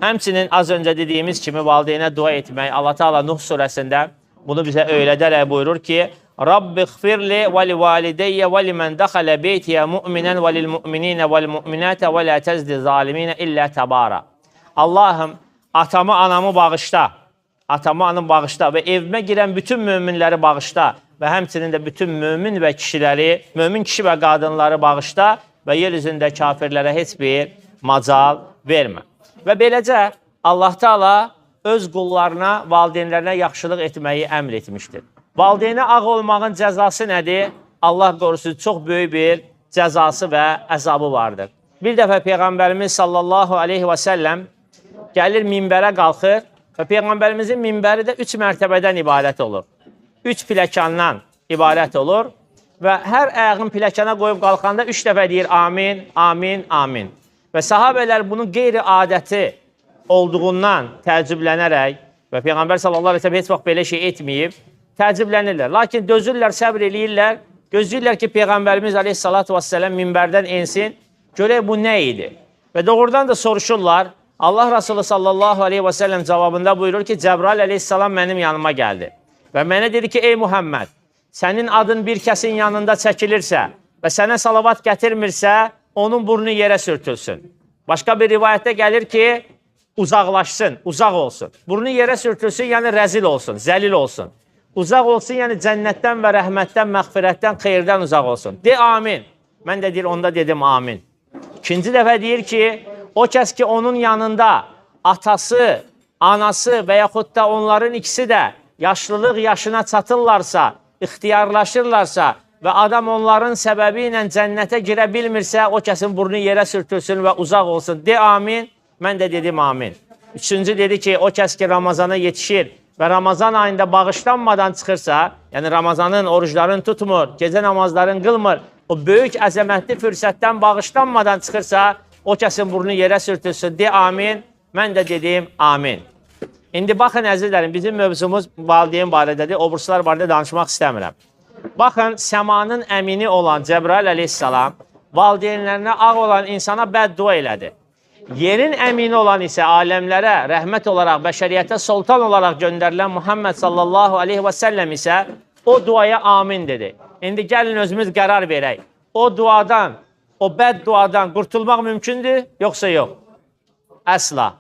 Həmçinin az öncə dediyimiz kimi valideynə dua etmək, Allah Teala Nuh surəsində bunu bizə öyrədərək buyurur ki, Rabbi xfirli və li valideyyə və li mən dəxələ beytiyə müminən və lil mümininə və lil müminətə və lə təzdi zaliminə illə təbara. Allahım, atamı, anamı bağışla, atamı, anamı bağışla və evimə girən bütün möminləri bağışla və həmçinin də bütün mömin və kişiləri, mömin kişi və qadınları bağışla və yer üzündə kafirlərə heç bir macal vermə. Və beləcə Allah Teala öz qullarına, valideynlərinə yaxşılıq etməyi əmr etmişdir. Valideynə ağ olmağın cəzası nədir? Allah qorusun, çox böyük bir cəzası və əzabı vardır. Bir dəfə Peyğəmbərimiz sallallahu aleyhi və səlləm gəlir minbərə qalxır və Peyğəmbərimizin minbəri də 3 mərtəbədən ibarət olur. 3 pləkandan ibarət olur və hər ayağın pləkana qoyub qalxanda 3 dəfə deyir amin, amin, amin. Və sahabələr bunun qeyri-adəti olduğundan təəccüblənərək və Peyğəmbər sallallahu aleyhi və səlləm heç vaxt belə şey etməyib, təəccüblənirlər. Lakin dözürlər, səbr eləyirlər, gözləyirlər ki, Peyğəmbərimiz aleyhissalatu vesselam minbərdən ensin, görək bu nə idi? Və doğrudan da soruşurlar, Allah Resulü sallallahu aleyhi və səlləm cavabında buyurur ki, Cəbrail aleyhissalam mənim yanıma gəldi və mənə dedi ki, ey Muhammed, sənin adın bir kəsin yanında çəkilirsə və sənə salavat gətirmirsə, onun burnu yerə sürtülsün. Başqa bir rivayətdə gəlir ki, uzaqlaşsın, uzaq olsun. Burnu yerə sürtülsün, yəni rəzil olsun, zəlil olsun. Uzaq olsun, yəni cənnətdən və rəhmətdən, məğfirətdən, xeyirdən uzaq olsun. De amin. Mən də deyir, onda dedim amin. İkinci dəfə deyir ki, o kəs ki, onun yanında atası, anası və yaxud da onların ikisi də yaşlılıq yaşına çatırlarsa, ixtiyarlaşırlarsa və adam onların səbəbi ilə cənnətə girə bilmirsə, o kəsin burnu yerə sürtülsün və uzaq olsun. De amin. Mən də dedim amin. Üçüncü dedi ki, o kəs ki, Ramazana yetişir və Ramazan ayında bağışlanmadan çıxırsa, yəni Ramazanın oruclarını tutmur, gecə namazlarını qılmır, o böyük əzəmətli fürsətdən bağışlanmadan çıxırsa, o kəsin burnu yerə sürtülsün. De amin. Mən də dedim amin. İndi baxın əzizlərim, bizim mövzumuz valideyn barədədir, obruslar barədə danışmaq istəmirəm. Baxın, səmanın əmini olan Cəbrail aleyhissalam valideynlərinə ağ olan insana bəddua elədi. Yerin əmini olan isə aləmlərə rəhmət olaraq, bəşəriyyətə sultan olaraq göndərilən Muhammed sallallahu aleyhi və səlləm isə o duaya amin dedi. İndi gəlin özümüz qərar verək. O duadan, o bədduadan qurtulmaq mümkündür, yoxsa yox? Əsla.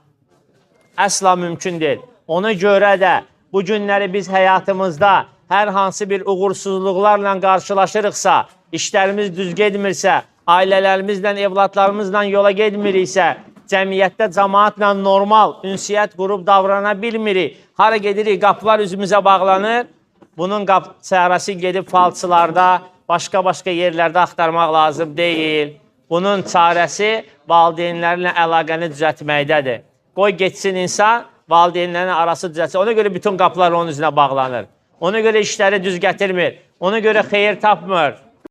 Əsla mümkün deyil. Ona görə də bu günləri biz həyatımızda hər hansı bir uğursuzluqlarla qarşılaşırıqsa, işlərimiz düz getmirsə, ailələrimizlə, evlatlarımızla yola getmiriksə, cəmiyyətdə cəmaatla normal, ünsiyyət qurub davrana bilmirik, hara gedirik, qapılar üzümüzə bağlanır, bunun çarəsi gedib falçılarda, başqa-başqa yerlərdə axtarmaq lazım deyil. Bunun çarəsi valideynlərlə əlaqəni düzəltməkdədir. Qoy geçsin insan, valideynlərin arası düzəltsin. Ona görə bütün qapılar onun üzünə bağlanır. Ona görə işləri düz gətirmir. Ona görə xeyir tapmır.